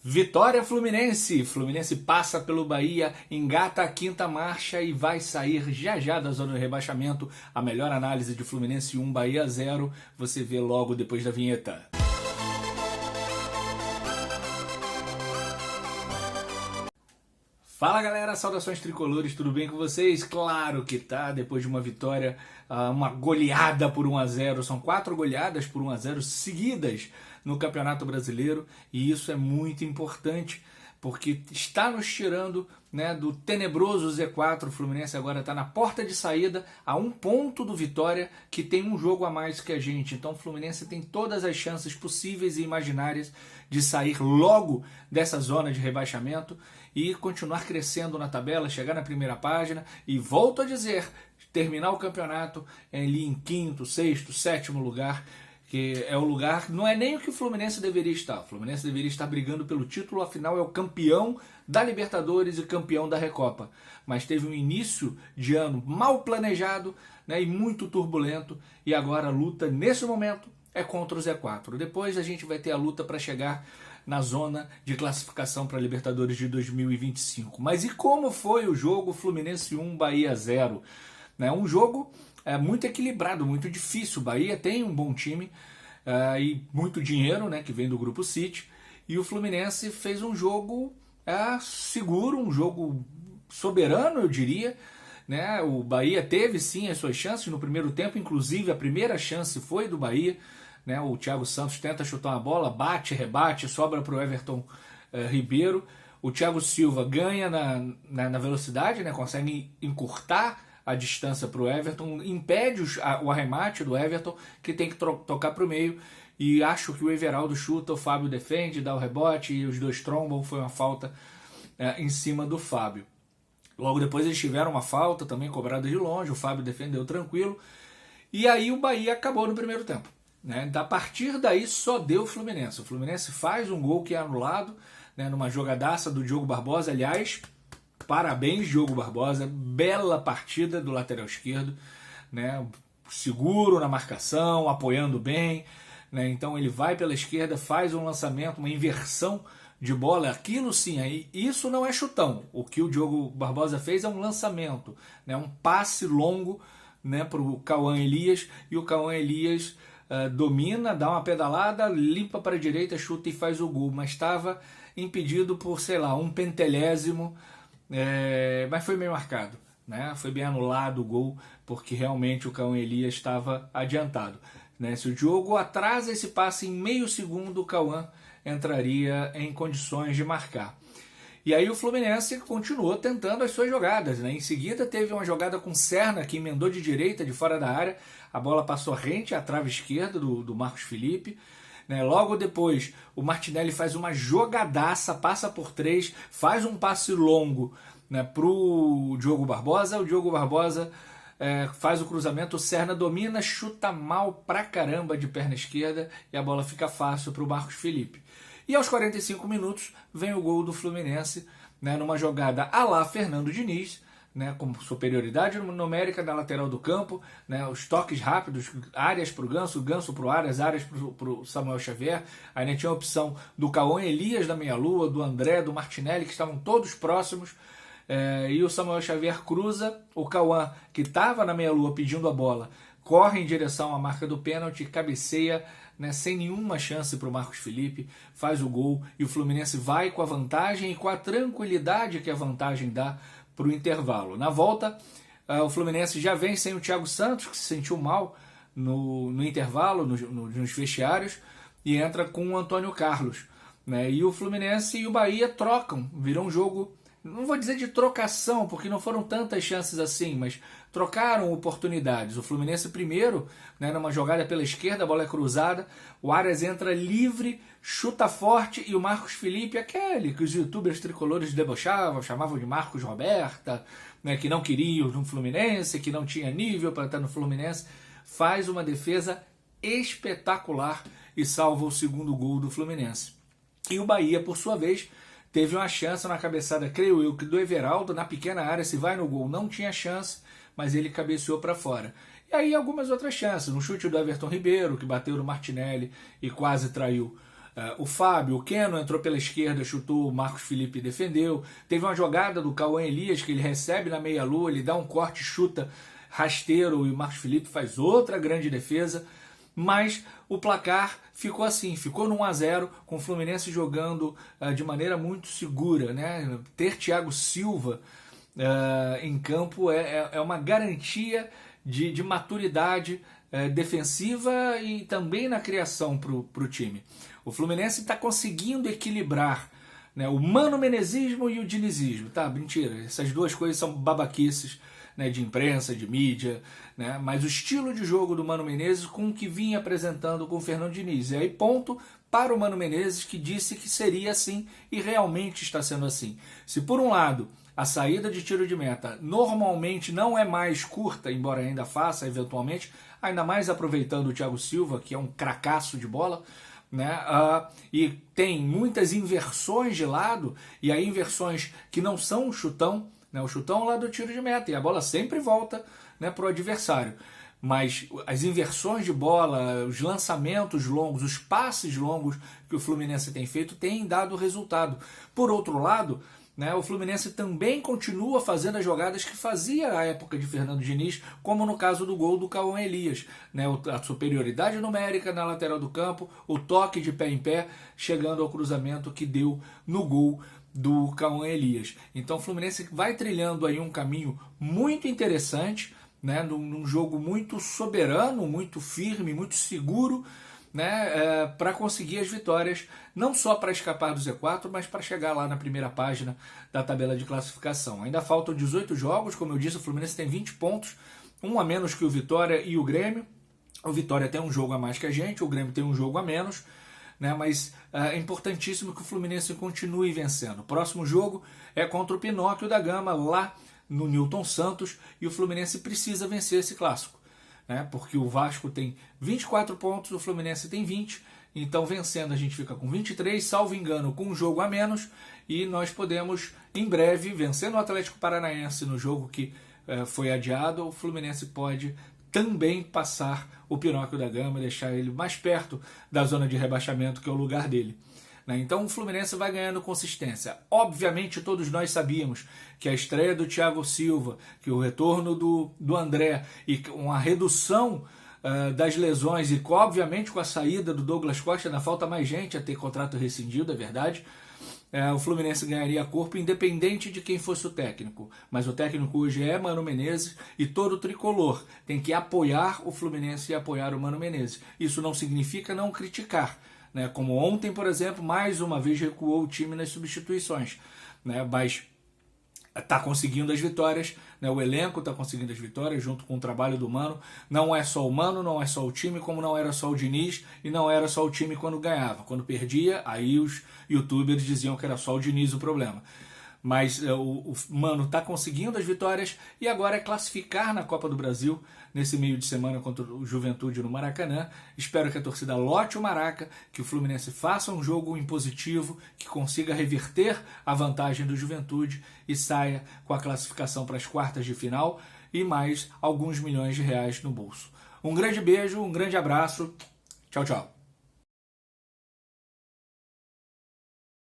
Vitória Fluminense. Fluminense passa pelo Bahia, engata a quinta marcha e vai sair já já da zona de rebaixamento. A melhor análise de Fluminense 1, Bahia 0, você vê logo depois da vinheta. Fala galera, saudações tricolores, tudo bem com vocês? Claro que tá, depois de uma vitória, uma goleada por 1-0, são 4 goleadas por 1-0 seguidas no Campeonato Brasileiro, e isso é muito importante, porque está nos tirando, né, do tenebroso Z4. O Fluminense agora está na porta de saída, a 1 ponto do Vitória, que tem um jogo a mais que a gente. Então o Fluminense tem todas as chances possíveis e imaginárias de sair logo dessa zona de rebaixamento e continuar crescendo na tabela, chegar na primeira página e, volto a dizer, terminar o campeonato ali em 5º, 6º, 7º lugar, que é o lugar, não é nem o que o Fluminense deveria estar. O Fluminense deveria estar brigando pelo título, afinal é o campeão da Libertadores e campeão da Recopa. Mas teve um início de ano mal planejado, né, e muito turbulento, e agora a luta, nesse momento, é contra o Z4. Depois a gente vai ter a luta para chegar na zona de classificação para a Libertadores de 2025. Mas e como foi o jogo Fluminense 1, Bahia 0? Um jogo muito equilibrado, muito difícil. O Bahia tem um bom time e muito dinheiro, né, que vem do Grupo City. E o Fluminense fez um jogo seguro, um jogo soberano, eu diria. Né? O Bahia teve sim as suas chances no primeiro tempo, inclusive a primeira chance foi do Bahia. Né? O Thiago Santos tenta chutar uma bola, bate, rebate, sobra para o Everton Ribeiro. O Thiago Silva ganha na velocidade, né? Consegue encurtar a distância para o Everton, impede o arremate do Everton, que tem que tocar para o meio, e acho que o Everaldo chuta, o Fábio defende, dá o rebote e os dois trombam. Foi uma falta em cima do Fábio. Logo depois eles tiveram uma falta também cobrada de longe, o Fábio defendeu tranquilo, e aí o Bahia acabou no primeiro tempo. Né? A partir daí só deu o Fluminense. O Fluminense faz um gol que é anulado, né, numa jogadaça do Diogo Barbosa. Aliás, parabéns Diogo Barbosa, bela partida do lateral esquerdo, né, seguro na marcação, apoiando bem, né, então ele vai pela esquerda, faz um lançamento, uma inversão de bola, aquilo sim, aí, isso não é chutão. O que o Diogo Barbosa fez é um lançamento, né, um passe longo, né, para o Cauã Elias, e o Cauã Elias domina, dá uma pedalada, limpa para a direita, chuta e faz o gol, mas estava impedido por, sei lá, um pentelésimo, mas foi bem marcado, né? Foi bem anulado o gol, porque realmente o Cauã Elias estava adiantado. Né? Se o Diogo atrasa esse passe em meio segundo, o Cauã entraria em condições de marcar. E aí o Fluminense continuou tentando as suas jogadas. Né? Em seguida teve uma jogada com Serna, que emendou de direita, de fora da área. A bola passou rente à trave esquerda do Marcos Felipe. Né? Logo depois, o Martinelli faz uma jogadaça, passa por 3, faz um passe longo, né, para o Diogo Barbosa. O Diogo Barbosa faz o cruzamento, o Serna domina, chuta mal pra caramba de perna esquerda e a bola fica fácil para o Marcos Felipe. E aos 45 minutos vem o gol do Fluminense, né, numa jogada à la Fernando Diniz, né, com superioridade numérica na lateral do campo, né, os toques rápidos, áreas para o Ganso para o áreas para o Samuel Xavier. Aí tinha a opção do Cauã Elias da meia-lua, do André, do Martinelli, que estavam todos próximos, e o Samuel Xavier cruza, o Cauã, que estava na meia-lua pedindo a bola, corre em direção à marca do pênalti, cabeceia, né, sem nenhuma chance para o Marcos Felipe, faz o gol, e o Fluminense vai com a vantagem e com a tranquilidade que a vantagem dá para o intervalo. Na volta, o Fluminense já vem sem o Thiago Santos, que se sentiu mal no intervalo, nos vestiários, e entra com o Antônio Carlos. Né, e o Fluminense e o Bahia trocam, virou um jogo, não vou dizer de trocação, porque não foram tantas chances assim, mas trocaram oportunidades. O Fluminense primeiro, né, numa jogada pela esquerda, a bola é cruzada, o Arias entra livre, chuta forte, e o Marcos Felipe, aquele que os youtubers tricolores debochavam, chamavam de Marcos Roberta, né, que não queria no Fluminense, que não tinha nível para estar no Fluminense, faz uma defesa espetacular e salva o segundo gol do Fluminense. E o Bahia, por sua vez, teve uma chance na cabeçada, creio eu, que do Everaldo, na pequena área, se vai no gol, não tinha chance, mas ele cabeceou para fora. E aí algumas outras chances, um chute do Everton Ribeiro, que bateu no Martinelli e quase traiu O Fábio, o Keno entrou pela esquerda, chutou, o Marcos Felipe defendeu. Teve uma jogada do Cauã Elias que ele recebe na meia-lua, ele dá um corte, chuta rasteiro e o Marcos Felipe faz outra grande defesa. Mas o placar ficou assim, ficou no 1-0, com o Fluminense jogando de maneira muito segura, né? Ter Thiago Silva em campo é uma garantia de maturidade defensiva e também na criação para o time. O Fluminense está conseguindo equilibrar, né, o mano-menezismo e o dinizismo. Tá, mentira, essas duas coisas são babaquices, né, de imprensa, de mídia, né, mas o estilo de jogo do Mano Menezes com o que vinha apresentando com o Fernando Diniz. E aí ponto para o Mano Menezes, que disse que seria assim e realmente está sendo assim. Se por um lado a saída de tiro de meta normalmente não é mais curta, embora ainda faça eventualmente, ainda mais aproveitando o Thiago Silva, que é um cracaço de bola, né? E tem muitas inversões de lado, e aí inversões que não são um chutão, né? O chutão lá do tiro de meta, e a bola sempre volta, né, para o adversário. Mas as inversões de bola, os lançamentos longos, os passes longos que o Fluminense tem feito têm dado resultado. Por outro lado, né, o Fluminense também continua fazendo as jogadas que fazia à época de Fernando Diniz, como no caso do gol do Cauã Elias, né, a superioridade numérica na lateral do campo, o toque de pé em pé, chegando ao cruzamento que deu no gol do Cauã Elias. Então o Fluminense vai trilhando aí um caminho muito interessante, né, num jogo muito soberano, muito firme, muito seguro, né, para conseguir as vitórias, não só para escapar do Z4, mas para chegar lá na primeira página da tabela de classificação. Ainda faltam 18 jogos, como eu disse, o Fluminense tem 20 pontos, um a menos que o Vitória e o Grêmio. O Vitória tem um jogo a mais que a gente, o Grêmio tem um jogo a menos, né, mas é importantíssimo que o Fluminense continue vencendo. O próximo jogo é contra o Pinóquio da Gama, lá no Newton Santos, e o Fluminense precisa vencer esse clássico, né, porque o Vasco tem 24 pontos, o Fluminense tem 20, então vencendo a gente fica com 23, salvo engano, com um jogo a menos, e nós podemos, em breve, vencendo o Atlético Paranaense no jogo que foi adiado, o Fluminense pode também passar o Pinóquio da Gama e deixar ele mais perto da zona de rebaixamento, que é o lugar dele. Então o Fluminense vai ganhando consistência. Obviamente todos nós sabíamos que a estreia do Thiago Silva, que o retorno do André e uma redução das lesões e obviamente com a saída do Douglas Costa, ainda falta mais gente a ter contrato rescindido, é verdade, o Fluminense ganharia corpo independente de quem fosse o técnico. Mas o técnico hoje é Mano Menezes e todo tricolor tem que apoiar o Fluminense e apoiar o Mano Menezes. Isso não significa não criticar, né? Como ontem, por exemplo, mais uma vez recuou o time nas substituições, né? Mas está conseguindo as vitórias, né? O elenco está conseguindo as vitórias junto com o trabalho do Mano. Não é só o Mano, não é só o time, como não era só o Diniz e não era só o time quando ganhava. Quando perdia, aí os youtubers diziam que era só o Diniz o problema. Mas o Mano está conseguindo as vitórias e agora é classificar na Copa do Brasil nesse meio de semana contra o Juventude no Maracanã. Espero que a torcida lote o Maraca, que o Fluminense faça um jogo impositivo, que consiga reverter a vantagem do Juventude e saia com a classificação para as quartas de final e mais alguns milhões de reais no bolso. Um grande beijo, um grande abraço. Tchau, tchau.